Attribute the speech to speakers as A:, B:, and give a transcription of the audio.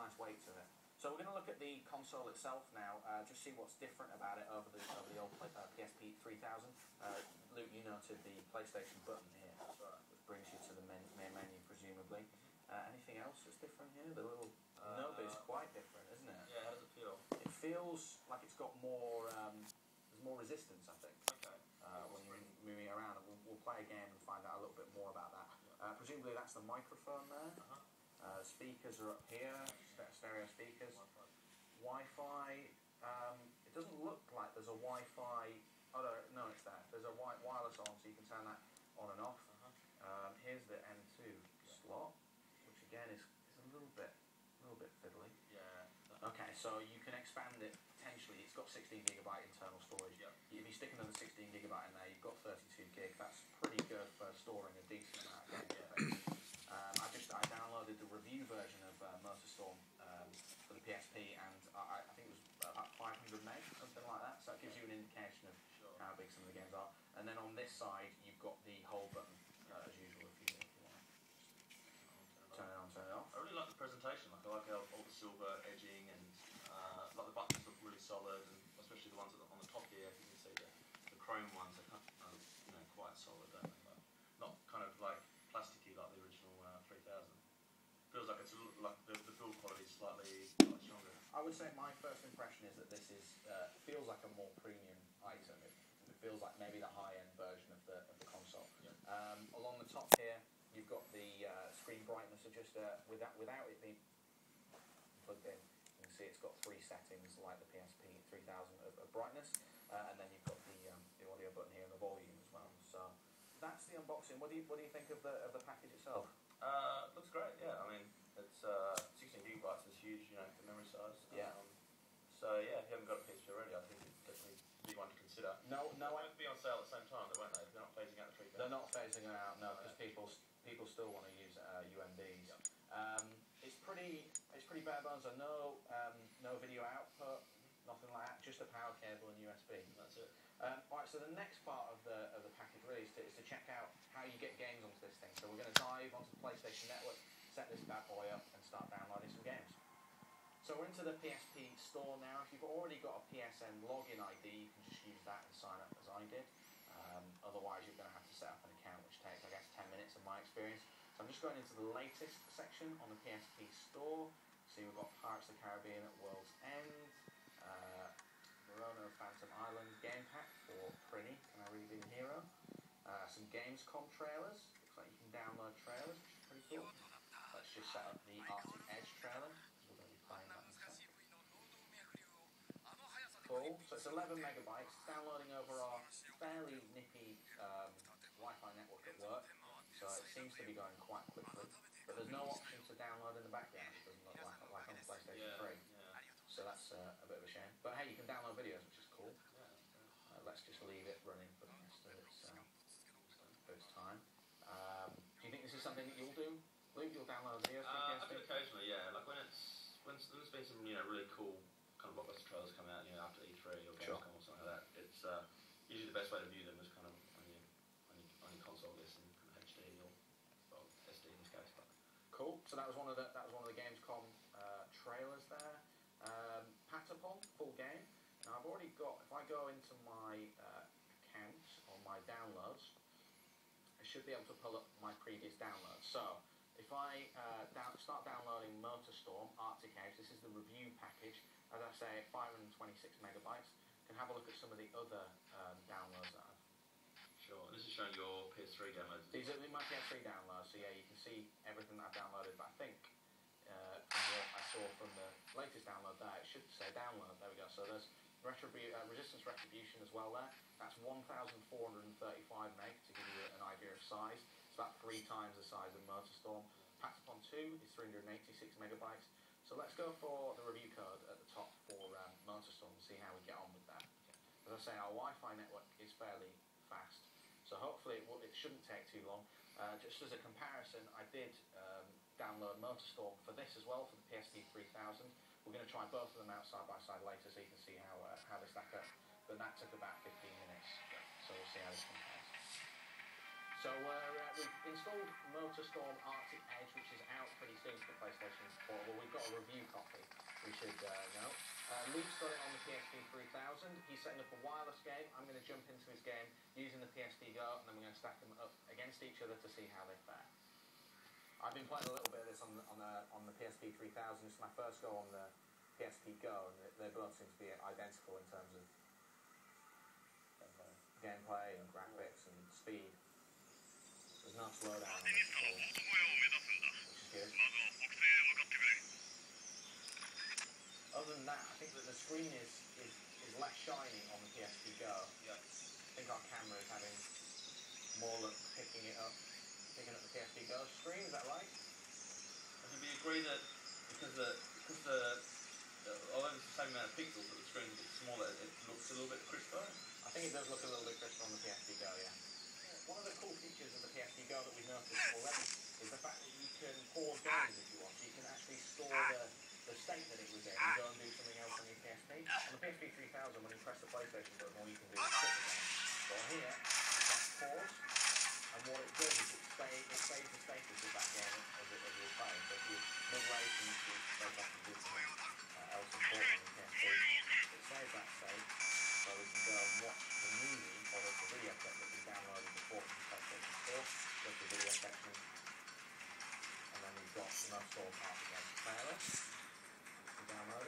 A: nice weight to it. So we're going to look at the console itself now, just see what's different about it over the old PSP 3000. Luke, you noted the PlayStation button here, which brings you to the main menu, presumably. Anything else that's different here? The little nub is quite different, isn't it?
B: Yeah, how does it feel?
A: It feels like it's got more, there's more resistance, I think.
B: Okay.
A: When you're moving around, and we'll play a game and find out a little bit more about that. Presumably that's the microphone there. Speakers are up here, stereo speakers. Wi-Fi. It doesn't look like there's a Wi-Fi. Oh no, it's there. There's a wireless on, so you can turn that on and off. Here's the M2 slot, which again is a little bit fiddly.
B: Yeah.
A: Okay, so you can expand it potentially. It's got 16 gigabyte internal storage.
B: Yep.
A: If you stick another 16 gigabyte in there, you've got 32 gig. That's pretty good for storing a decent amount of games. I downloaded the review version of MotorStorm for the PSP, and I think it was about 500 meg, something like that. So it gives you an indication of how big some of the games are. And then on this side, you've got the hold button, as usual, if you want. Turn it on, turn it off.
B: I really like the presentation. I like how all the silver edging and like the buttons look really solid, and especially the ones on the top here. You can see the chrome ones are quite solid, don't they? Like, not kind of like plasticky like the original 3000. Feels like it's like the build quality is slightly stronger.
A: I would say my first impression is that this feels like a more premium item. It feels like maybe the high-end version of the console.
B: Yeah.
A: Along the top here, you've got the screen brightness adjuster without it being plugged in. You can see it's got 3 settings like the PSP 3000 of brightness, and then you've got the audio button here and the volume as well. So that's the unboxing. What do you think of the package itself?
B: Looks great. Yeah, I mean it's 16 gigabytes is huge, the memory size.
A: Yeah.
B: So yeah, if you haven't got a PSP already, I think it's definitely a big one to consider.
A: No,
B: they won't be on sale at the same time, won't they? They're not phasing out the 3000.
A: They're not phasing it out, no, because people still want to use UMBs.
B: Yep.
A: It's pretty bare bones. So no video output, nothing like that. Just a power cable and USB.
B: That's it.
A: Alright, so the next part of the package really is to check out how you get games onto this thing. So we're going to dive onto the PlayStation Network, set this bad boy up, and start downloading some games. So we're into the PSP store now. If you've already got a PSN login ID, you can just use that and sign up as I did. Otherwise, you're going to have to set up an account, which takes, I guess, 10 minutes in my experience. So I'm just going into the latest section on the PSP store. See, we've got Pirates of the Caribbean at World's End, Verona Phantom Island game pack for Prinny, Can I Really Be the Hero? Some Gamescom trailers. Looks like you can download trailers, which is pretty cool. Let's just set up the Arctic Edge trailer. We're going to be playing that in a second. Cool. So it's 11 megabytes. It's downloading over our fairly nippy Wi-Fi network at work. So it seems to be going quite quickly. But there's no option to download in the background. It doesn't look like on PlayStation 3.
B: Yeah.
A: So that's a bit of a shame. But hey, you can download videos, which is cool. Let's just leave it running for the rest of its time. Do you think this is something that you'll do? Luke, you'll download videos?
B: I think occasionally, yeah. Like when there's been some really cool kind of blockbuster trailers come out, after E3 or Gamescom or something like that. It's usually the best way to view them is kind of on your console list and kind of HD or SD in this case. But.
A: Cool. So that was one of the Gamescom trailers there. Patapon, full game. Now I've already got. If I go into my account on my downloads, I should be able to pull up my previous downloads. So if I start downloading MotorStorm Arctic Edge, this is the review package. As I say, 526 megabytes. You can have a look at some of the other downloads that I've.
B: Sure. This is showing your PS3 downloads.
A: These are my PS3 downloads. So yeah, you can see everything that I've downloaded. But I think from what I saw from the latest download there, it should say download. There we go. So there's Resistance Retribution as well there. That's 1,435 meg to give you an idea of size. It's about 3 times the size of MotorStorm. Patapon 2 is 386 megabytes. So let's go for the review code at the top for MotorStorm and see how we get on with that. As I say, our Wi-Fi network is fairly fast, so hopefully it shouldn't take too long. Just as a comparison, I did download MotorStorm for this as well, for the PSP 3000. We're going to try both of them out side by side later so you can see how they stack up. But that took about 15 minutes, so we'll see how this compares. So we've installed Motorstorm Arctic Edge, which is out pretty soon for the PlayStation Portable. We've got a review copy, we should know. Luke's got it on the PSP 3000. He's setting up a wireless game. I'm going to jump into his game using the PSP Go, and then we're going to stack them up against each other to see how they fare. I've been playing a little bit of this on the PSP 3000. It's my first go on the PSP Go, and they both seem to be identical in terms of gameplay and graphics and speed. There's no slowdown on this at all, which is good. Other than that, I think that the screen is less shiny on the PSP Go.
B: Yeah.
A: I think our camera is having more luck picking up the PSP Go screen. Is that right?
B: And we agree that because although it's the same amount of pixels, but the screen's a bit smaller, it looks a little bit crisper.
A: I think it does look a little bit crisper on the PSP Go, yeah. One of the cool features of the PSP Go that we've noticed already is the fact that you can pause games if you want. So you can actually store the state that it was in and go and do something else on your PSP. On the PSP 3000, when you press the PlayStation button, all you can do is quit the game. But on here, you press pause, and what it does is it saves the status of that game as you're playing. So if you're mid-race and you go back and do something else important on the PSP, it saves that state, so we can go and watch the movie or the video clip that we downloaded before from the PlayStation Store. Go to the video section, and then we've got the Motorstorm Arctic Edge trailer. We download it.